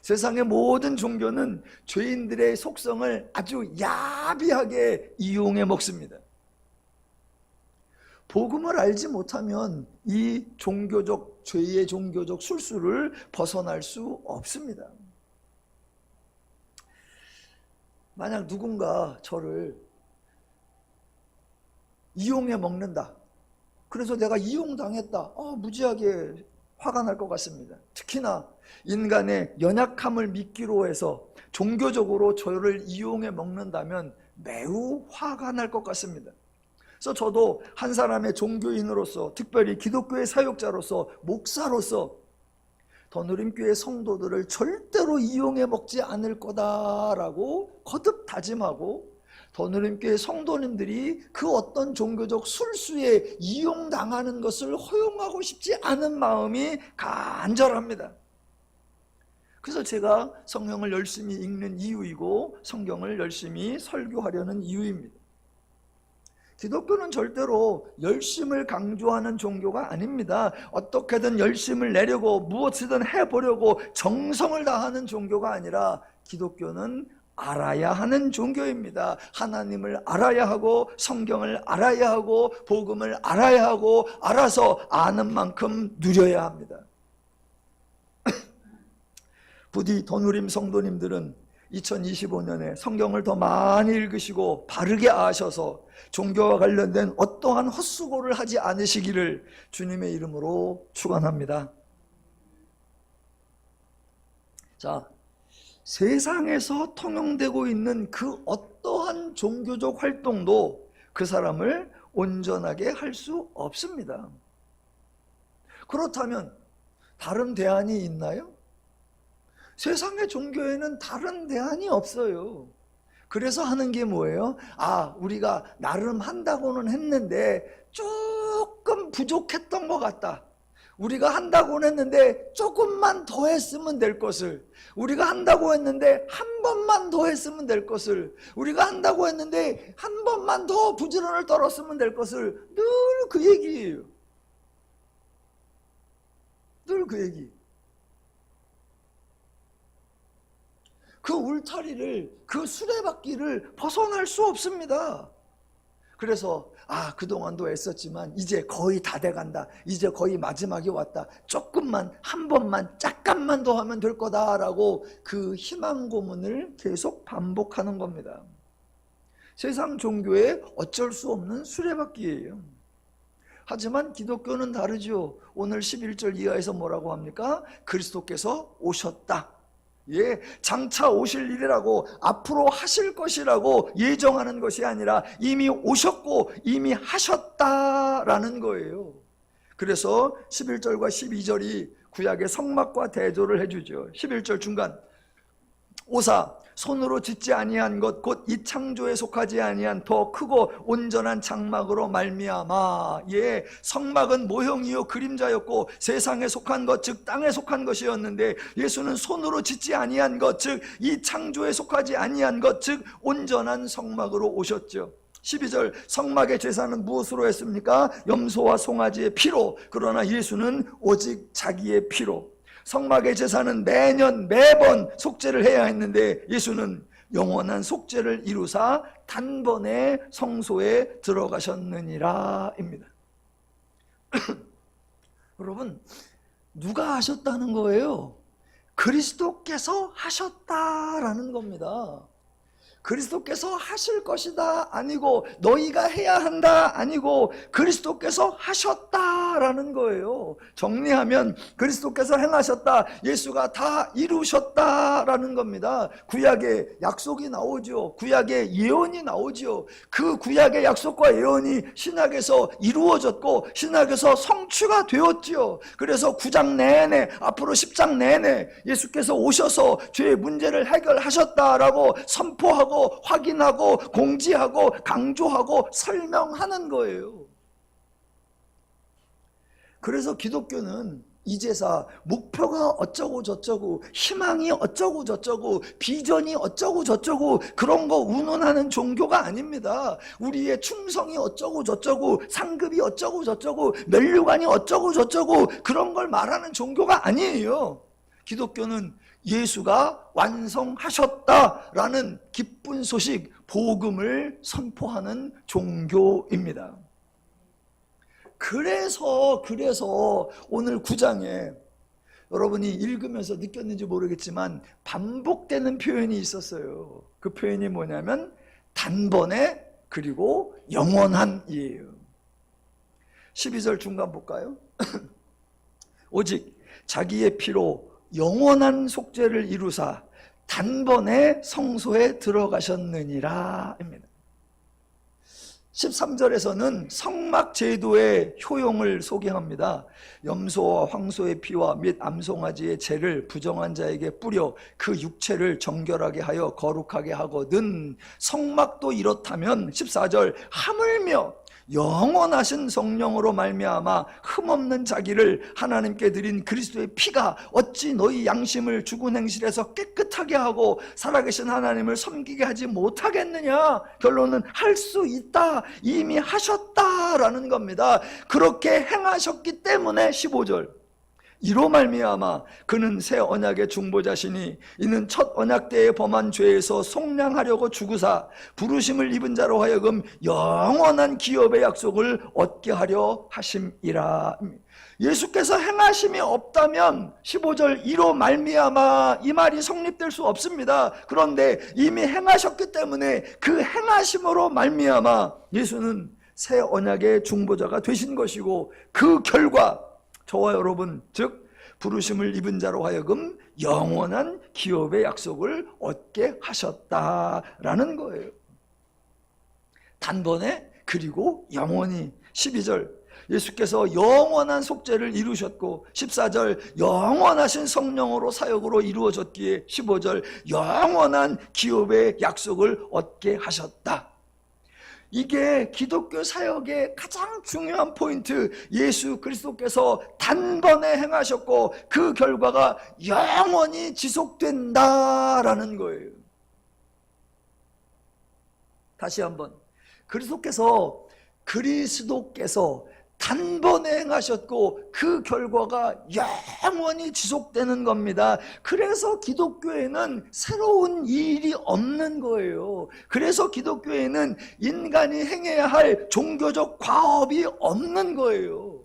세상의 모든 종교는 죄인들의 속성을 아주 야비하게 이용해 먹습니다. 복음을 알지 못하면 이 종교적 죄의 종교적 술수를 벗어날 수 없습니다. 만약 누군가 저를 이용해 먹는다, 그래서 내가 이용당했다, 무지하게 화가 날 것 같습니다. 특히나 인간의 연약함을 믿기로 해서 종교적으로 저를 이용해 먹는다면 매우 화가 날 것 같습니다. 그래서 저도 한 사람의 종교인으로서, 특별히 기독교의 사역자로서, 목사로서 더누림교회 성도들을 절대로 이용해 먹지 않을 거다라고 거듭 다짐하고, 더누림교회 성도님들이 그 어떤 종교적 술수에 이용당하는 것을 허용하고 싶지 않은 마음이 간절합니다. 그래서 제가 성경을 열심히 읽는 이유이고 성경을 열심히 설교하려는 이유입니다. 기독교는 절대로 열심을 강조하는 종교가 아닙니다. 어떻게든 열심을 내려고 무엇이든 해보려고 정성을 다하는 종교가 아니라, 기독교는 알아야 하는 종교입니다. 하나님을 알아야 하고 성경을 알아야 하고 복음을 알아야 하고 알아서 아는 만큼 누려야 합니다. 부디 더누림 성도님들은 2025년에 성경을 더 많이 읽으시고 바르게 아셔서 종교와 관련된 어떠한 헛수고를 하지 않으시기를 주님의 이름으로 축원합니다. 자, 세상에서 통용되고 있는 그 어떠한 종교적 활동도 그 사람을 온전하게 할 수 없습니다. 그렇다면 다른 대안이 있나요? 세상의 종교에는 다른 대안이 없어요. 그래서 하는 게 뭐예요? 우리가 나름 한다고는 했는데 조금 부족했던 것 같다. 우리가 한다고는 했는데 조금만 더 했으면 될 것을, 우리가 한다고 했는데 한 번만 더 했으면 될 것을, 우리가 한다고 했는데 한 번만 더 부지런을 떨었으면 될 것을, 늘 그 얘기예요. 늘 그 얘기. 그 울타리를, 그 수레바퀴를 벗어날 수 없습니다. 그래서 그동안도 애썼지만 이제 거의 다 돼간다, 이제 거의 마지막이 왔다, 조금만, 한 번만, 잠깐만 더 하면 될 거다라고 그 희망 고문을 계속 반복하는 겁니다. 세상 종교에 어쩔 수 없는 수레바퀴예요. 하지만 기독교는 다르죠. 오늘 11절 이하에서 뭐라고 합니까? 그리스도께서 오셨다, 장차 오실 일이라고, 앞으로 하실 것이라고 예정하는 것이 아니라 이미 오셨고 이미 하셨다라는 거예요. 그래서 11절과 12절이 구약의 성막과 대조를 해주죠. 11절 중간, 오사 손으로 짓지 아니한 것 곧 이 창조에 속하지 아니한 더 크고 온전한 장막으로 말미암아. 성막은 모형이요 그림자였고 세상에 속한 것 즉 땅에 속한 것이었는데 예수는 손으로 짓지 아니한 것 즉 이 창조에 속하지 아니한 것 즉 온전한 성막으로 오셨죠. 12절, 성막의 제사는 무엇으로 했습니까? 염소와 송아지의 피로. 그러나 예수는 오직 자기의 피로. 성막의 제사는 매년 매번 속죄를 해야 했는데 예수는 영원한 속죄를 이루사 단번에 성소에 들어가셨느니라 입니다. 여러분, 누가 하셨다는 거예요? 그리스도께서 하셨다라는 겁니다. 그리스도께서 하실 것이다 아니고, 너희가 해야 한다 아니고, 그리스도께서 하셨다라는 거예요. 정리하면 그리스도께서 행하셨다, 예수가 다 이루셨다라는 겁니다. 구약의 약속이 나오죠. 구약의 예언이 나오죠. 그 구약의 약속과 예언이 신약에서 이루어졌고 신약에서 성취가 되었죠. 그래서 9장 내내, 앞으로 10장 내내 예수께서 오셔서 죄의 문제를 해결하셨다라고 선포하고 확인하고 공지하고 강조하고 설명하는 거예요. 그래서 기독교는 이 제사, 목표가 어쩌고 저쩌고, 희망이 어쩌고 저쩌고, 비전이 어쩌고 저쩌고 그런 거 운운하는 종교가 아닙니다. 우리의 충성이 어쩌고 저쩌고, 상급이 어쩌고 저쩌고, 면류관이 어쩌고 저쩌고 그런 걸 말하는 종교가 아니에요. 기독교는 예수가 완성하셨다라는 기쁜 소식, 복음을 선포하는 종교입니다. 그래서 오늘 9장에 여러분이 읽으면서 느꼈는지 모르겠지만 반복되는 표현이 있었어요. 그 표현이 뭐냐면 단번에 그리고 영원한이에요. 12절 중간 볼까요? 오직 자기의 피로 영원한 속죄를 이루사 단번에 성소에 들어가셨느니라 입니다. 13절에서는 성막 제도의 효용을 소개합니다. 염소와 황소의 피와 및 암송아지의 재를 부정한 자에게 뿌려 그 육체를 정결하게 하여 거룩하게 하거든. 성막도 이렇다면 14절, 하물며 영원하신 성령으로 말미암아 흠없는 자기를 하나님께 드린 그리스도의 피가 어찌 너희 양심을 죽은 행실에서 깨끗하게 하고 살아계신 하나님을 섬기게 하지 못하겠느냐? 결론은 할 수 있다, 이미 하셨다라는 겁니다. 그렇게 행하셨기 때문에 15절, 이로 말미암아 그는 새 언약의 중보자시니 이는 첫 언약 때에 범한 죄에서 속량하려고 죽으사 부르심을 입은 자로 하여금 영원한 기업의 약속을 얻게 하려 하심이라. 예수께서 행하심이 없다면 15절 이로 말미암아 이 말이 성립될 수 없습니다. 그런데 이미 행하셨기 때문에 그 행하심으로 말미암아 예수는 새 언약의 중보자가 되신 것이고, 그 결과 저와 여러분, 즉 부르심을 입은 자로 하여금 영원한 기업의 약속을 얻게 하셨다라는 거예요. 단번에 그리고 영원히. 12절 예수께서 영원한 속죄를 이루셨고, 14절 영원하신 성령으로 사역으로 이루어졌기에 15절 영원한 기업의 약속을 얻게 하셨다. 이게 기독교 사역의 가장 중요한 포인트. 예수 그리스도께서 단번에 행하셨고 그 결과가 영원히 지속된다라는 거예요. 다시 한번, 그리스도께서 단번에 행하셨고 그 결과가 영원히 지속되는 겁니다. 그래서 기독교에는 새로운 일이 없는 거예요. 그래서 기독교에는 인간이 행해야 할 종교적 과업이 없는 거예요.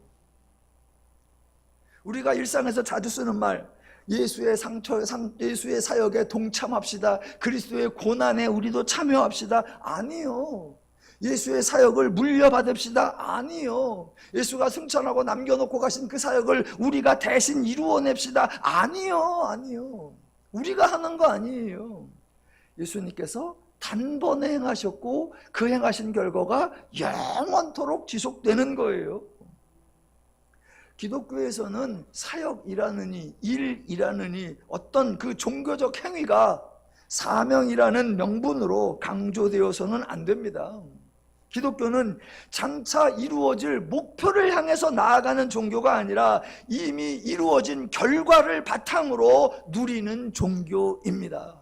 우리가 일상에서 자주 쓰는 말, 예수의 예수의 사역에 동참합시다, 그리스도의 고난에 우리도 참여합시다. 아니요. 예수의 사역을 물려받읍시다. 아니요. 예수가 승천하고 남겨놓고 가신 그 사역을 우리가 대신 이루어냅시다. 아니요. 우리가 하는 거 아니에요. 예수님께서 단번에 행하셨고 그 행하신 결과가 영원토록 지속되는 거예요. 기독교에서는 사역이라느니 일이라느니 어떤 그 종교적 행위가 사명이라는 명분으로 강조되어서는 안 됩니다. 기독교는 장차 이루어질 목표를 향해서 나아가는 종교가 아니라 이미 이루어진 결과를 바탕으로 누리는 종교입니다.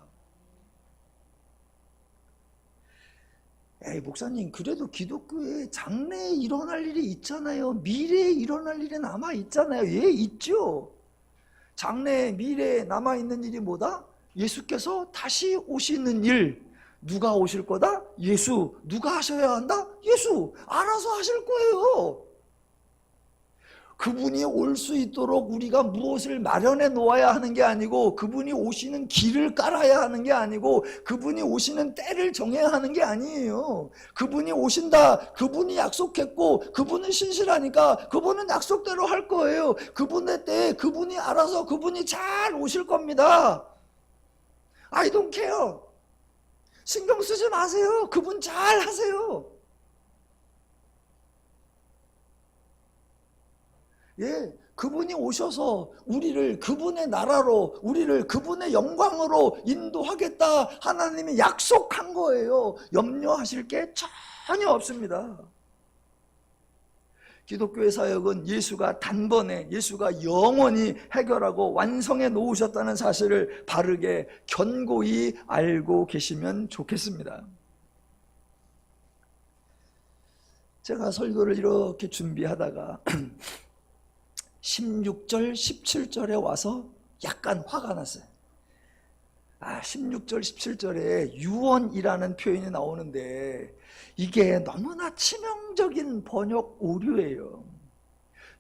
에이, 목사님, 그래도 기독교에 장래에 일어날 일이 있잖아요. 미래에 일어날 일이 남아 있잖아요. 예, 있죠. 장래에 미래에 남아 있는 일이 뭐다? 예수께서 다시 오시는 일. 누가 오실 거다? 예수. 누가 하셔야 한다? 예수. 알아서 하실 거예요. 그분이 올 수 있도록 우리가 무엇을 마련해 놓아야 하는 게 아니고, 그분이 오시는 길을 깔아야 하는 게 아니고, 그분이 오시는 때를 정해야 하는 게 아니에요. 그분이 오신다. 그분이 약속했고 그분은 신실하니까 그분은 약속대로 할 거예요. 그분의 때에 그분이 알아서 그분이 잘 오실 겁니다. I don't care. 신경 쓰지 마세요. 그분 잘 하세요. 예, 그분이 오셔서 우리를 그분의 나라로, 우리를 그분의 영광으로 인도하겠다 하나님이 약속한 거예요. 염려하실 게 전혀 없습니다. 기독교의 사역은 예수가 단번에, 예수가 영원히 해결하고 완성해 놓으셨다는 사실을 바르게 견고히 알고 계시면 좋겠습니다. 제가 설교를 이렇게 준비하다가 16절, 17절에 와서 약간 화가 났어요. 16절, 17절에 유언이라는 표현이 나오는데 이게 너무나 치명적인 번역 오류예요.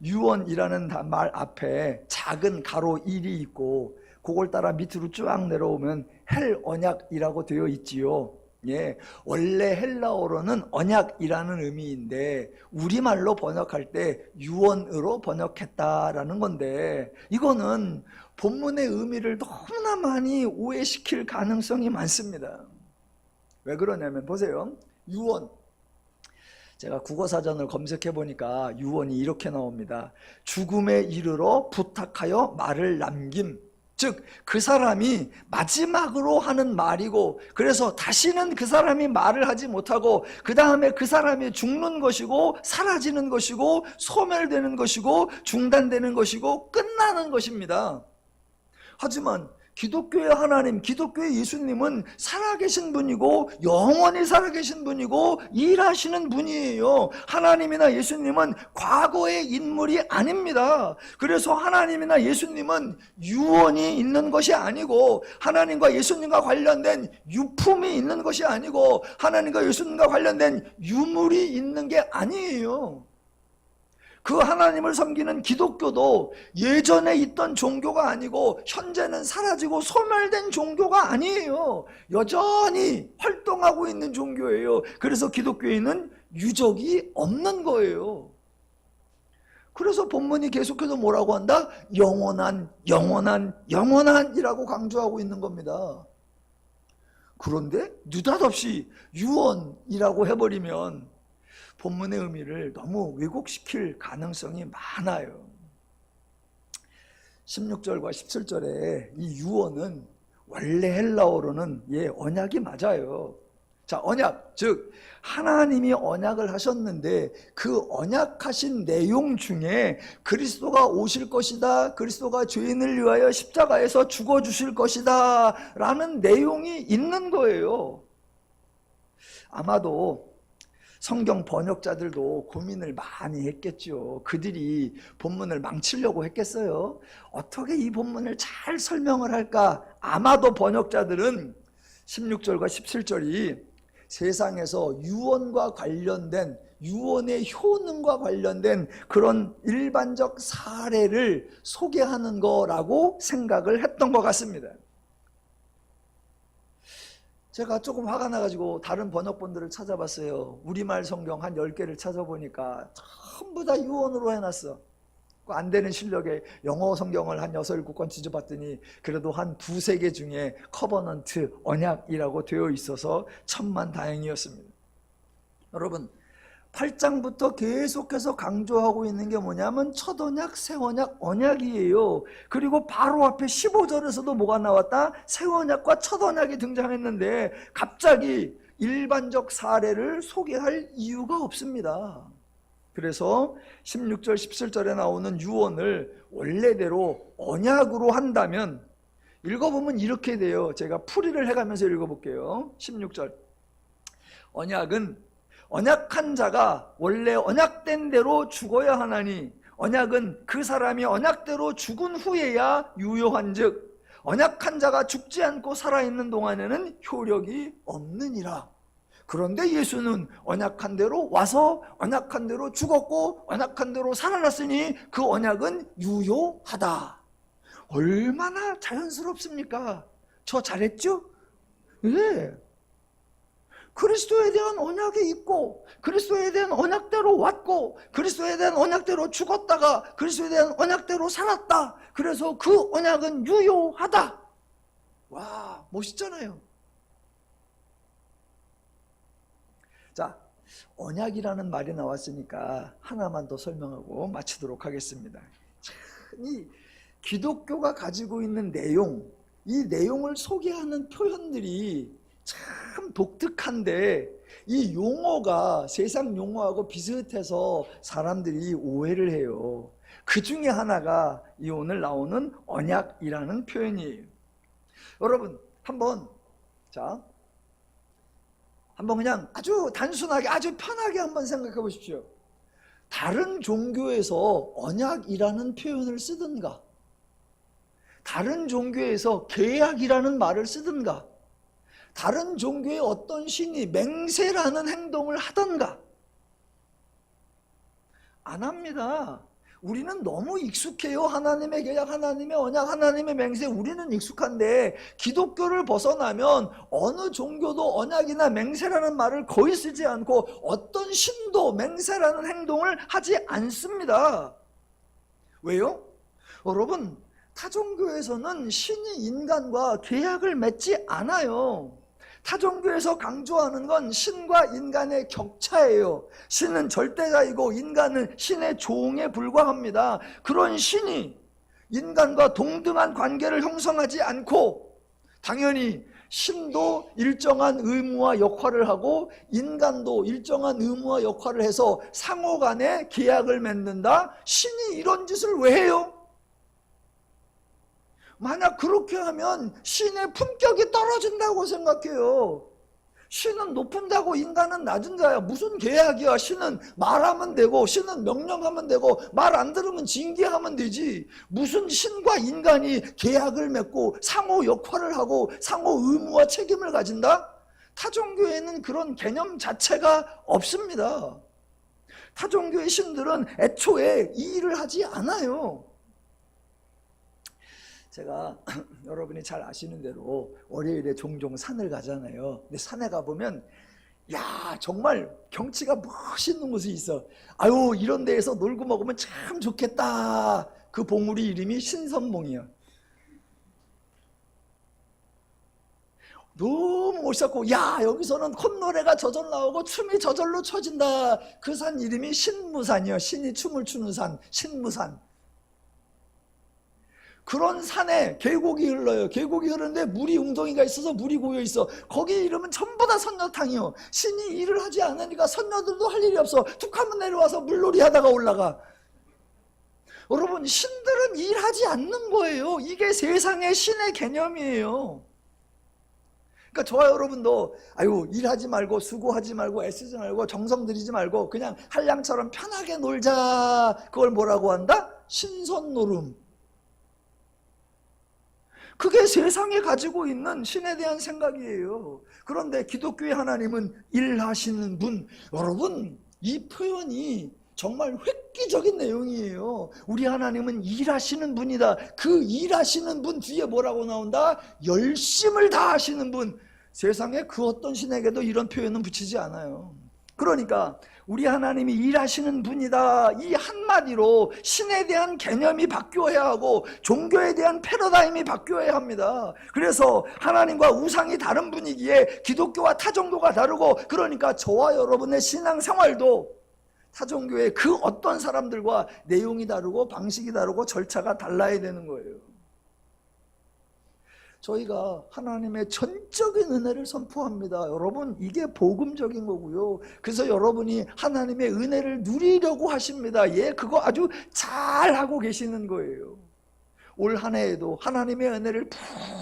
유언이라는 말 앞에 작은 가로 1이 있고 그걸 따라 밑으로 쭉 내려오면 헬 언약이라고 되어 있지요. 예, 원래 헬라어로는 언약이라는 의미인데 우리말로 번역할 때 유언으로 번역했다라는 건데, 이거는 본문의 의미를 너무나 많이 오해시킬 가능성이 많습니다. 왜 그러냐면 보세요. 유언, 제가 국어사전을 검색해 보니까 유언이 이렇게 나옵니다. 죽음에 이르러 부탁하여 말을 남김. 즉 그 사람이 마지막으로 하는 말이고, 그래서 다시는 그 사람이 말을 하지 못하고 그 다음에 그 사람이 죽는 것이고 사라지는 것이고 소멸되는 것이고 중단되는 것이고 끝나는 것입니다. 하지만 기독교의 하나님, 기독교의 예수님은 살아계신 분이고 영원히 살아계신 분이고 일하시는 분이에요. 하나님이나 예수님은 과거의 인물이 아닙니다. 그래서 하나님이나 예수님은 유언이 있는 것이 아니고, 하나님과 예수님과 관련된 유품이 있는 것이 아니고, 하나님과 예수님과 관련된 유물이 있는 게 아니에요. 그 하나님을 섬기는 기독교도 예전에 있던 종교가 아니고 현재는 사라지고 소멸된 종교가 아니에요. 여전히 활동하고 있는 종교예요. 그래서 기독교에는 유적이 없는 거예요. 그래서 본문이 계속해서 뭐라고 한다? 영원한, 영원한, 영원한이라고 강조하고 있는 겁니다. 그런데 느닷없이 유언이라고 해버리면 본문의 의미를 너무 왜곡시킬 가능성이 많아요. 16절과 17절에 이 유언은 원래 헬라어로는 언약이 맞아요. 자, 언약, 즉 하나님이 언약을 하셨는데 그 언약하신 내용 중에 그리스도가 오실 것이다, 그리스도가 죄인을 위하여 십자가에서 죽어주실 것이다 라는 내용이 있는 거예요. 아마도 성경 번역자들도 고민을 많이 했겠죠. 그들이 본문을 망치려고 했겠어요? 어떻게 이 본문을 잘 설명을 할까? 아마도 번역자들은 16절과 17절이 세상에서 유언과 관련된, 유언의 효능과 관련된 그런 일반적 사례를 소개하는 거라고 생각을 했던 것 같습니다. 제가 조금 화가 나가지고 다른 번역본들을 찾아봤어요. 우리말 성경 한 10개를 찾아보니까 전부 다 유언으로 해놨어. 안 되는 실력에 영어 성경을 한 6, 7권 뒤져봤더니 그래도 한 2, 3개 중에 커버넌트, 언약이라고 되어 있어서 천만다행이었습니다. 여러분, 8장부터 계속해서 강조하고 있는 게 뭐냐면 첫 언약, 새 언약, 언약이에요. 그리고 바로 앞에 15절에서도 뭐가 나왔다? 새 언약과 첫 언약이 등장했는데 갑자기 일반적 사례를 소개할 이유가 없습니다. 그래서 16절, 17절에 나오는 유언을 원래대로 언약으로 한다면 읽어보면 이렇게 돼요. 제가 풀이를 해가면서 읽어볼게요. 16절, 언약은 언약한 자가 원래 언약된 대로 죽어야 하나니 언약은 그 사람이 언약대로 죽은 후에야 유효한 즉 언약한 자가 죽지 않고 살아있는 동안에는 효력이 없느니라. 그런데 예수는 언약한 대로 와서 언약한 대로 죽었고 언약한 대로 살아났으니 그 언약은 유효하다. 얼마나 자연스럽습니까? 저 잘했죠? 네. 그리스도에 대한 언약이 있고 그리스도에 대한 언약대로 왔고 그리스도에 대한 언약대로 죽었다가 그리스도에 대한 언약대로 살았다. 그래서 그 언약은 유효하다. 와, 멋있잖아요. 자, 언약이라는 말이 나왔으니까 하나만 더 설명하고 마치도록 하겠습니다. 이 기독교가 가지고 있는 내용, 이 내용을 소개하는 표현들이 참 독특한데 이 용어가 세상 용어하고 비슷해서 사람들이 오해를 해요. 그 중에 하나가 이 오늘 나오는 언약이라는 표현이에요. 여러분 한번 그냥 아주 단순하게 아주 편하게 한번 생각해 보십시오. 다른 종교에서 언약이라는 표현을 쓰든가 다른 종교에서 계약이라는 말을 쓰든가 다른 종교의 어떤 신이 맹세라는 행동을 하던가 안 합니다. 우리는 너무 익숙해요. 하나님의 계약, 하나님의 언약, 하나님의 맹세 우리는 익숙한데 기독교를 벗어나면 어느 종교도 언약이나 맹세라는 말을 거의 쓰지 않고 어떤 신도 맹세라는 행동을 하지 않습니다. 왜요? 여러분, 타종교에서는 신이 인간과 계약을 맺지 않아요. 타종교에서 강조하는 건 신과 인간의 격차예요. 신은 절대자이고 인간은 신의 종에 불과합니다. 그런 신이 인간과 동등한 관계를 형성하지 않고 당연히 신도 일정한 의무와 역할을 하고 인간도 일정한 의무와 역할을 해서 상호 간에 계약을 맺는다? 신이 이런 짓을 왜 해요? 만약 그렇게 하면 신의 품격이 떨어진다고 생각해요. 신은 높은 자고 인간은 낮은 자야. 무슨 계약이야. 신은 말하면 되고 신은 명령하면 되고 말 안 들으면 징계하면 되지. 무슨 신과 인간이 계약을 맺고 상호 역할을 하고 상호 의무와 책임을 가진다? 타종교에는 그런 개념 자체가 없습니다. 타종교의 신들은 애초에 이 일을 하지 않아요. 제가 여러분이 잘 아시는 대로 월요일에 종종 산을 가잖아요. 근데 산에 가보면 야 정말 경치가 멋있는 곳이 있어. 아유 이런 데에서 놀고 먹으면 참 좋겠다. 그 봉우리 이름이 신선봉이야. 너무 멋있었고 야 여기서는 콧노래가 저절로 나오고 춤이 저절로 춰진다. 그 산 이름이 신무산이요. 신이 춤을 추는 산, 신무산. 그런 산에 계곡이 흘러요. 계곡이 흐르는데 물이 웅덩이가 있어서 물이 고여 있어. 거기 이름은 전부 다 선녀탕이요. 신이 일을 하지 않으니까 선녀들도 할 일이 없어. 툭 하면 내려와서 물놀이 하다가 올라가. 여러분 신들은 일하지 않는 거예요. 이게 세상의 신의 개념이에요. 그러니까 저와 여러분도 아유 일하지 말고 수고하지 말고 애쓰지 말고 정성 들이지 말고 그냥 한량처럼 편하게 놀자. 그걸 뭐라고 한다? 신선노름. 그게 세상에 가지고 있는 신에 대한 생각이에요. 그런데 기독교의 하나님은 일하시는 분. 여러분 이 표현이 정말 획기적인 내용이에요. 우리 하나님은 일하시는 분이다. 그 일하시는 분 뒤에 뭐라고 나온다? 열심을 다하시는 분. 세상에 그 어떤 신에게도 이런 표현은 붙이지 않아요. 그러니까 우리 하나님이 일하시는 분이다. 이 한마디로 신에 대한 개념이 바뀌어야 하고 종교에 대한 패러다임이 바뀌어야 합니다. 그래서 하나님과 우상이 다른 분이기에 기독교와 타종교가 다르고 그러니까 저와 여러분의 신앙생활도 타종교의 그 어떤 사람들과 내용이 다르고 방식이 다르고 절차가 달라야 되는 거예요. 저희가 하나님의 전적인 은혜를 선포합니다. 여러분 이게 복음적인 거고요. 그래서 여러분이 하나님의 은혜를 누리려고 하십니다. 예, 그거 아주 잘하고 계시는 거예요. 올 한 해에도 하나님의 은혜를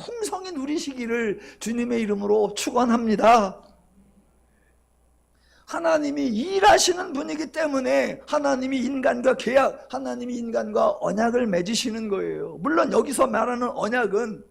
풍성히 누리시기를 주님의 이름으로 축원합니다. 하나님이 일하시는 분이기 때문에 하나님이 인간과 계약, 하나님이 인간과 언약을 맺으시는 거예요. 물론 여기서 말하는 언약은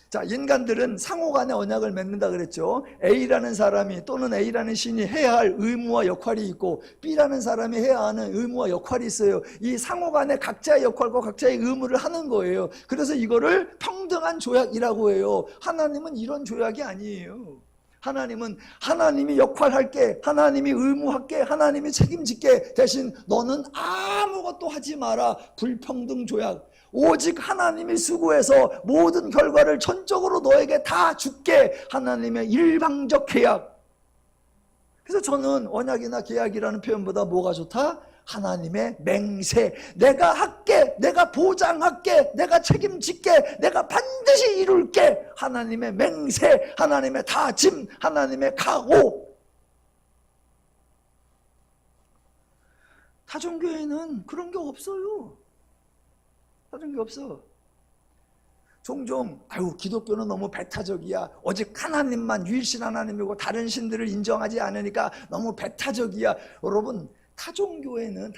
자, 인간들은 상호간의 언약을 맺는다 그랬죠. A라는 사람이 또는 A라는 신이 해야 할 의무와 역할이 있고 B라는 사람이 해야 하는 의무와 역할이 있어요. 이 상호간의 각자의 역할과 각자의 의무를 하는 거예요. 그래서 이거를 평등한 조약이라고 해요. 하나님은 이런 조약이 아니에요. 하나님은 하나님이 역할할게, 하나님이 의무할게, 하나님이 책임질게, 대신 너는 아무것도 하지 마라. 불평등 조약. 오직 하나님이 수고해서 모든 결과를 전적으로 너에게 다 줄게. 하나님의 일방적 계약. 그래서 저는 언약이나 계약이라는 표현보다 뭐가 좋다? 하나님의 맹세. 내가 할게, 내가 보장할게, 내가 책임질게, 내가 반드시 이룰게. 하나님의 맹세, 하나님의 다짐, 하나님의 각오. 타종교회는 그런 게 없어요. 하는 게 없어. 종종 아유 기독교는 너무 배타적이야. 오직 하나님만 유일신 하나님이고 다른 신들을 인정하지 않으니까 너무 배타적이야. 여러분 타종교회는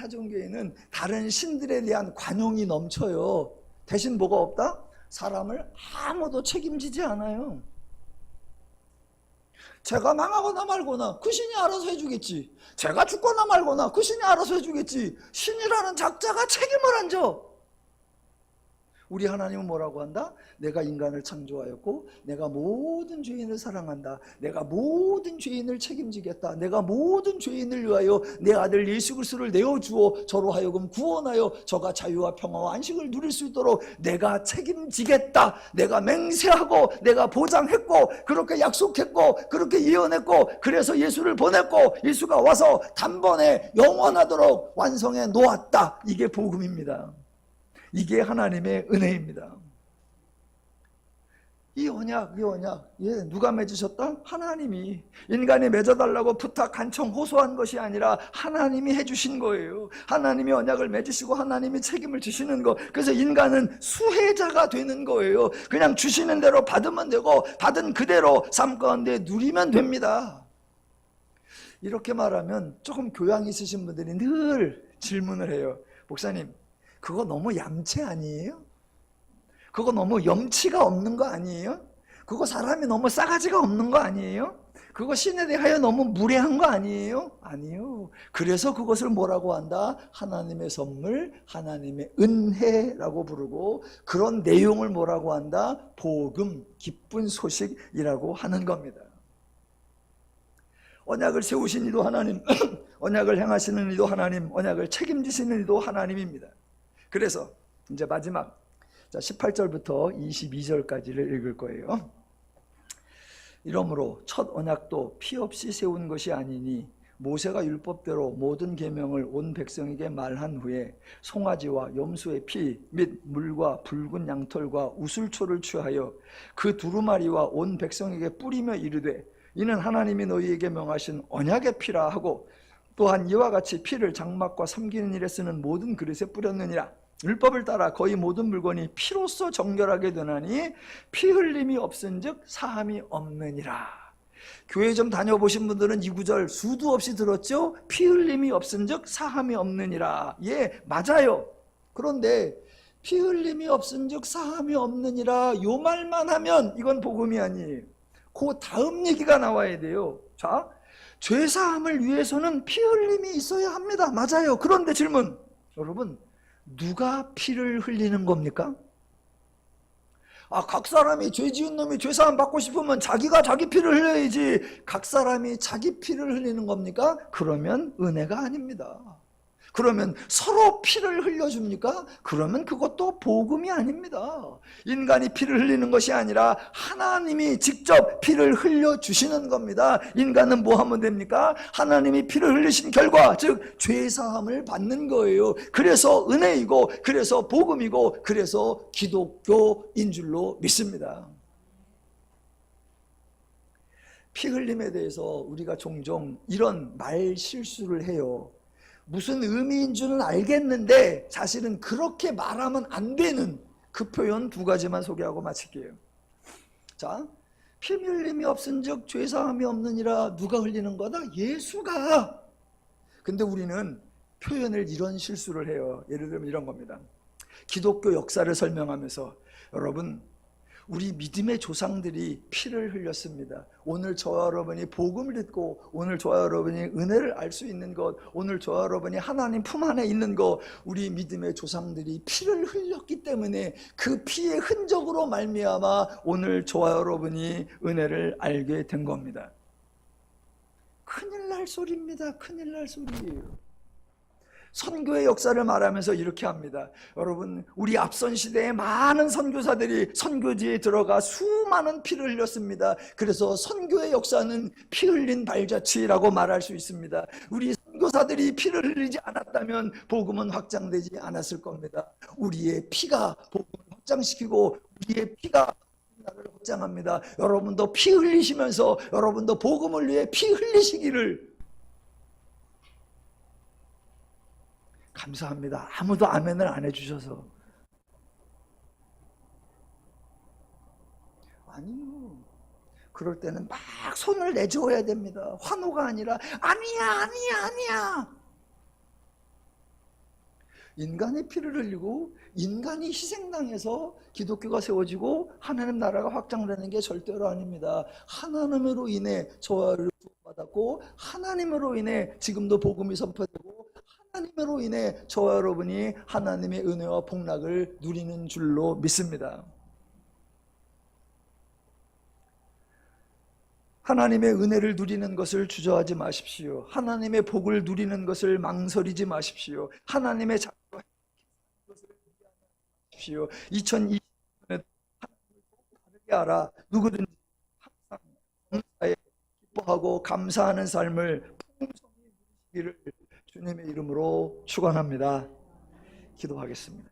다른 신들에 대한 관용이 넘쳐요. 대신 뭐가 없다? 사람을 아무도 책임지지 않아요. 제가 망하거나 말거나 그 신이 알아서 해주겠지. 제가 죽거나 말거나 그 신이 알아서 해주겠지. 신이라는 작자가 책임을 안 져. 우리 하나님은 뭐라고 한다? 내가 인간을 창조하였고 내가 모든 죄인을 사랑한다. 내가 모든 죄인을 책임지겠다. 내가 모든 죄인을 위하여 내 아들 예수 그리스도를 내어주어 저로 하여금 구원하여 저가 자유와 평화와 안식을 누릴 수 있도록 내가 책임지겠다. 내가 맹세하고 내가 보장했고 그렇게 약속했고 그렇게 예언했고 그래서 예수를 보냈고 예수가 와서 단번에 영원하도록 완성해 놓았다. 이게 복음입니다. 이게 하나님의 은혜입니다. 이 언약, 예, 누가 맺으셨다? 하나님이. 인간이 맺어달라고 부탁, 간청, 호소한 것이 아니라 하나님이 해주신 거예요. 하나님이 언약을 맺으시고 하나님이 책임을 지시는 거. 그래서 인간은 수혜자가 되는 거예요. 그냥 주시는 대로 받으면 되고, 받은 그대로 삶 가운데 누리면 됩니다. 이렇게 말하면 조금 교양 있으신 분들이 늘 질문을 해요. 목사님, 그거 너무 얌체 아니에요? 그거 너무 염치가 없는 거 아니에요? 그거 사람이 너무 싸가지가 없는 거 아니에요? 그거 신에 대하여 너무 무례한 거 아니에요? 아니요. 그래서 그것을 뭐라고 한다? 하나님의 선물, 하나님의 은혜라고 부르고, 그런 내용을 뭐라고 한다? 복음, 기쁜 소식이라고 하는 겁니다. 언약을 세우신 이도 하나님, 언약을 행하시는 이도 하나님, 언약을 책임지시는 이도 하나님입니다. 그래서 이제 마지막 18절부터 22절까지를 읽을 거예요. 이러므로 첫 언약도 피 없이 세운 것이 아니니 모세가 율법대로 모든 계명을 온 백성에게 말한 후에 송아지와 염소의 피 및 물과 붉은 양털과 우슬초를 취하여 그 두루마리와 온 백성에게 뿌리며 이르되 이는 하나님이 너희에게 명하신 언약의 피라 하고 또한 이와 같이 피를 장막과 섬기는 일에 쓰는 모든 그릇에 뿌렸느니라. 율법을 따라 거의 모든 물건이 피로써 정결하게 되나니 피 흘림이 없은즉 사함이 없느니라. 교회 좀 다녀보신 분들은 이 구절 수도 없이 들었죠? 피 흘림이 없은즉 사함이 없느니라. 예, 맞아요. 그런데 피 흘림이 없은즉 사함이 없느니라 요 말만 하면 이건 복음이 아니에요. 그 다음 얘기가 나와야 돼요. 자, 죄사함을 위해서는 피 흘림이 있어야 합니다. 맞아요. 그런데 질문, 여러분, 누가 피를 흘리는 겁니까? 각 사람이 죄 지은 놈이 죄사함 받고 싶으면 자기가 자기 피를 흘려야지 각 사람이 자기 피를 흘리는 겁니까? 그러면 은혜가 아닙니다. 그러면 서로 피를 흘려줍니까? 그러면 그것도 복음이 아닙니다. 인간이 피를 흘리는 것이 아니라 하나님이 직접 피를 흘려주시는 겁니다. 인간은 뭐 하면 됩니까? 하나님이 피를 흘리신 결과, 즉 죄사함을 받는 거예요. 그래서 은혜이고, 그래서 복음이고, 그래서 기독교인 줄로 믿습니다. 피 흘림에 대해서 우리가 종종 이런 말 실수를 해요. 무슨 의미인 줄은 알겠는데 사실은 그렇게 말하면 안 되는 그 표현 두 가지만 소개하고 마칠게요. 자, 피 흘림이 없은즉 죄사함이 없느니라. 누가 흘리는 거다? 예수가. 근데 우리는 표현을 이런 실수를 해요. 예를 들면 이런 겁니다. 기독교 역사를 설명하면서 여러분, 우리 믿음의 조상들이 피를 흘렸습니다. 오늘 저와 여러분이 복음을 듣고 오늘 저와 여러분이 은혜를 알 수 있는 것, 오늘 저와 여러분이 하나님 품 안에 있는 것, 우리 믿음의 조상들이 피를 흘렸기 때문에 그 피의 흔적으로 말미암아 오늘 저와 여러분이 은혜를 알게 된 겁니다. 큰일 날 소리입니다. 큰일 날 소리예요. 선교의 역사를 말하면서 이렇게 합니다. 여러분, 우리 앞선 시대에 많은 선교사들이 선교지에 들어가 수많은 피를 흘렸습니다. 그래서 선교의 역사는 피 흘린 발자취라고 말할 수 있습니다. 우리 선교사들이 피를 흘리지 않았다면 복음은 확장되지 않았을 겁니다. 우리의 피가 복음을 확장시키고 우리의 피가 나를 확장합니다. 여러분도 피 흘리시면서 여러분도 복음을 위해 피 흘리시기를 감사합니다. 아무도 아멘을 안 해주셔서. 아니요. 그럴 때는 막 손을 내저어야 됩니다. 환호가 아니라 아니야. 인간의 피를 흘리고 인간이 희생당해서 기독교가 세워지고 하나님 나라가 확장되는 게 절대로 아닙니다. 하나님으로 인해 저와를 구원받았고 하나님으로 인해 지금도 복음이 선포되고 하나님으로 인해 저와 여러분이 하나님의 은혜와 복락을 누리는 줄로 믿습니다. 하나님의 은혜를 누리는 것을 주저하지 마십시오. 하나님의 복을 누리는 것을 망설이지 마십시오. 하나님의 자녀가 것을 미워하지 마십시오. 2020년에 하나님을 다르게 알아. 누구든지 항상 감사에 기뻐하고 감사하는 삶을 풍성히 누리시기를 주님의 이름으로 축원합니다. 기도하겠습니다.